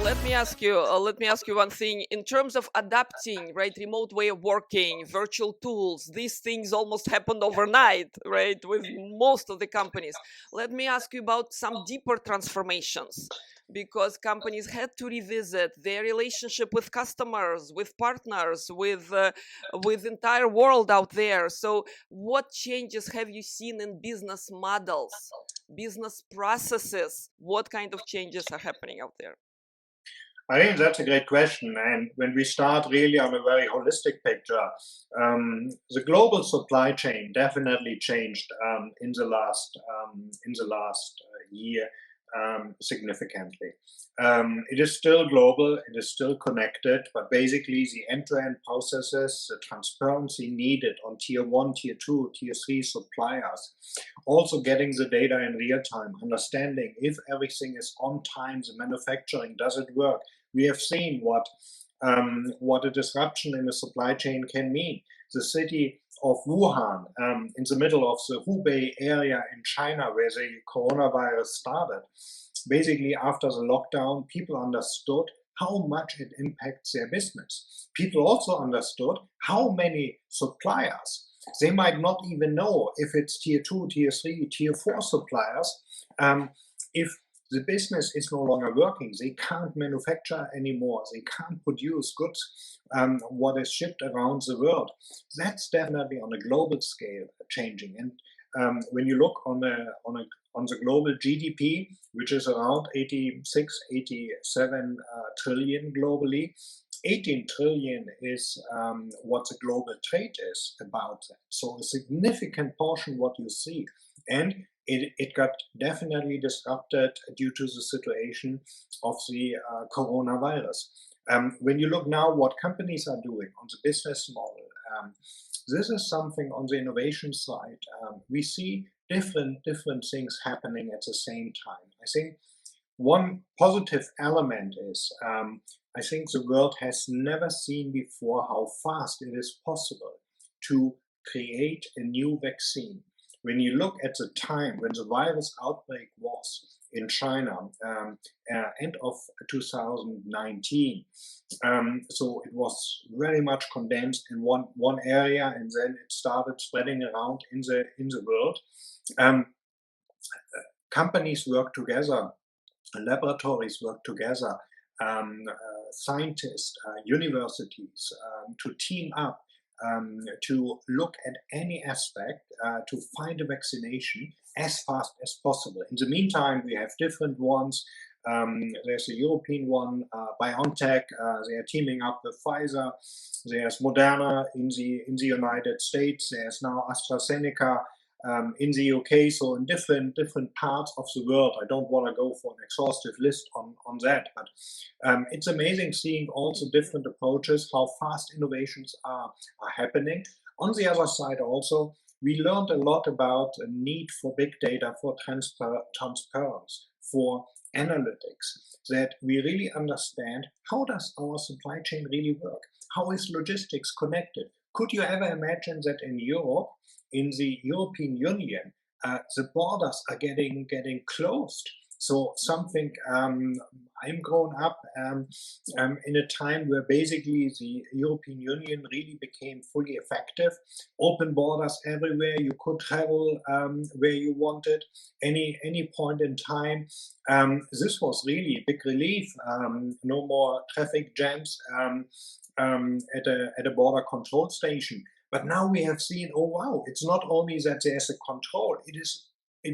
Let me ask you one thing. In terms of adapting, right, remote way of working, virtual tools, these things almost happened overnight, right, with most of the companies. Let me ask you about some deeper transformations, because companies had to revisit their relationship with customers, with partners, with entire world out there. So, what changes have you seen in business models, business processes? What kind of changes are happening out there? I think that's a great question. And when we start really on a very holistic picture, the global supply chain definitely changed in the last year significantly. It is still global, it is still connected, but basically the end-to-end processes, the transparency needed on tier one, tier two, tier three suppliers, also getting the data in real time, understanding if everything is on time, the manufacturing, does it work? We have seen what a disruption in the supply chain can mean. The city of Wuhan, in the middle of the Hubei area in China, where the coronavirus started, basically after the lockdown, people understood how much it impacts their business. People also understood how many suppliers, they might not even know if it's tier two, tier three, tier four suppliers, if the business is no longer working, they can't manufacture anymore, they can't produce goods, what is shipped around the world. That's definitely on a global scale changing. And when you look on the global GDP, which is around 86, 87 trillion globally, 18 trillion is what the global trade is about that. So a significant portion what you see. And it got definitely disrupted due to the situation of the coronavirus. When you look now what companies are doing on the business model, this is something on the innovation side. We see different things happening at the same time. I think one positive element is I think the world has never seen before how fast it is possible to create a new vaccine. When you look at the time when the virus outbreak was in China, end of 2019, so it was very much condensed in one area, and then it started spreading around in the world. Companies work together, laboratories work together, scientists, universities to team up to look at any aspect to find a vaccination as fast as possible. In the meantime, we have different ones. There's a European one, BioNTech. They are teaming up with Pfizer. There's Moderna in the United States. There's now AstraZeneca in the UK. So in different parts of the world. I don't want to go for an exhaustive list on that, but it's amazing seeing also different approaches, how fast innovations are happening. On the other side also, we learned a lot about the need for big data, for transparency, for analytics, that we really understand how does our supply chain really work? How is logistics connected? Could you ever imagine that in Europe, in the European Union, the borders are getting closed? So something, I'm grown up in a time where basically the European Union really became fully effective. Open borders everywhere, you could travel where you wanted, any point in time. This was really a big relief. No more traffic jams at a border control station. But now we have seen, oh wow, it's not only that there's a control, it is a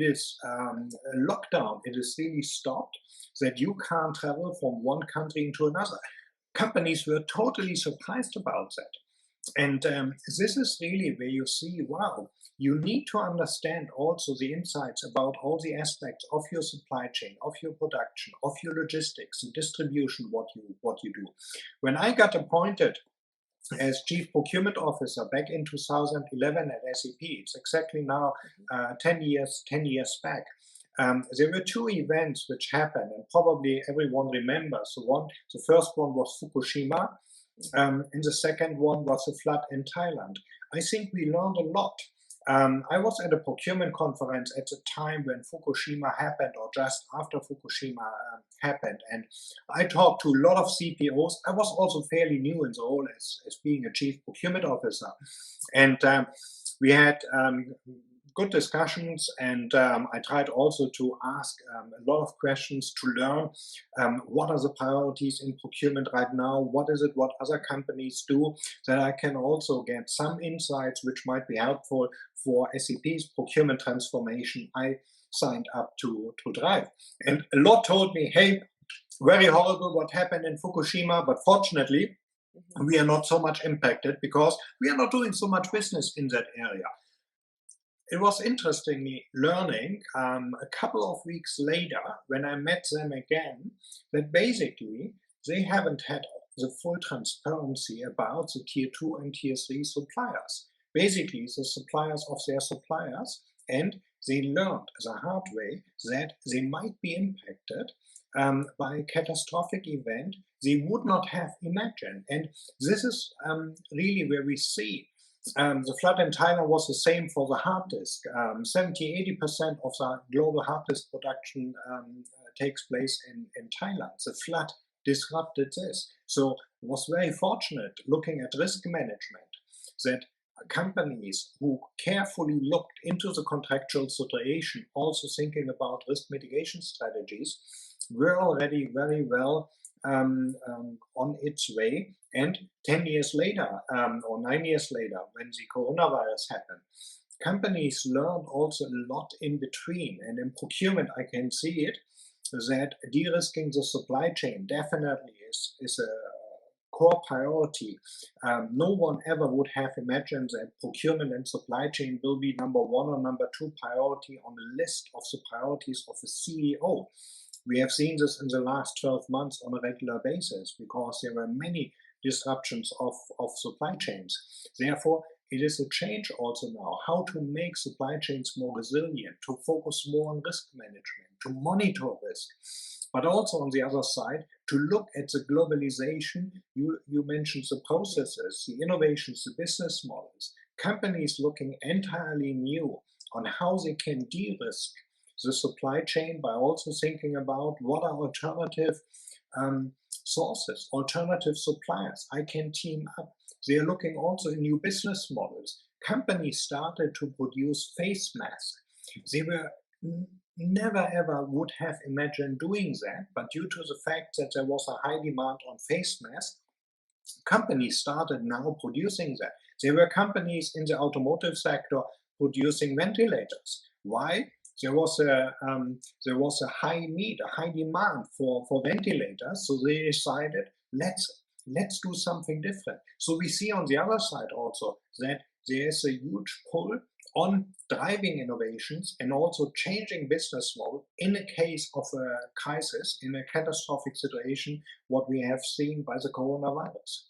lockdown. It is really stopped, that you can't travel from one country into another. Companies were totally surprised about that. And this is really where you see, wow, you need to understand also the insights about all the aspects of your supply chain, of your production, of your logistics, and distribution, what you do. When I got appointed as Chief Procurement Officer back in 2011 at SAP, it's exactly now 10 years back. There were two events which happened, and probably everyone remembers. The first one was Fukushima, and the second one was the flood in Thailand. I think we learned a lot I was at a procurement conference at the time when Fukushima happened, or just after Fukushima happened, and I talked to a lot of CPOs. I was also fairly new in the role as being a chief procurement officer, and we had good discussions, and I tried also to ask a lot of questions to learn what are the priorities in procurement right now, what is it what other companies do, that I can also get some insights which might be helpful for SAP's procurement transformation I signed up to drive. And a lot told me, hey, very horrible what happened in Fukushima, but fortunately we are not so much impacted because we are not doing so much business in that area. It was interestingly learning a couple of weeks later when I met them again that basically they haven't had the full transparency about the tier 2 and tier 3 suppliers. Basically, the suppliers of their suppliers, and they learned the hard way that they might be impacted by a catastrophic event they would not have imagined. And this is really where we see the flood in Thailand was the same for the hard disk. 70–80% of the global hard disk production takes place in Thailand. The flood disrupted this. So it was very fortunate looking at risk management that companies who carefully looked into the contractual situation, also thinking about risk mitigation strategies, were already very well on its way. And 10 years later, or 9 years later, when the coronavirus happened, companies learned also a lot in between. And in procurement, I can see it, that de-risking the supply chain definitely is a core priority. No one ever would have imagined that procurement and supply chain will be number 1 or number 2 priority on the list of the priorities of a CEO. We have seen this in the last 12 months on a regular basis because there were many disruptions of supply chains. Therefore, it is a change also now, how to make supply chains more resilient, to focus more on risk management, to monitor risk, but also on the other side, to look at the globalization. You mentioned the processes, the innovations, the business models. Companies looking entirely new on how they can de-risk the supply chain by also thinking about what are alternative sources, alternative suppliers I can team up. They are looking also in new business models. Companies started to produce face masks. They were never ever would have imagined doing that, but due to the fact that there was a high demand on face masks, companies started now producing that. There were companies in the automotive sector producing ventilators. Why? There was a high need, a high demand for ventilators, so they decided let's do something different. So we see on the other side also that there is a huge pull on driving innovations and also changing business model in a case of a crisis, in a catastrophic situation, what we have seen by the coronavirus.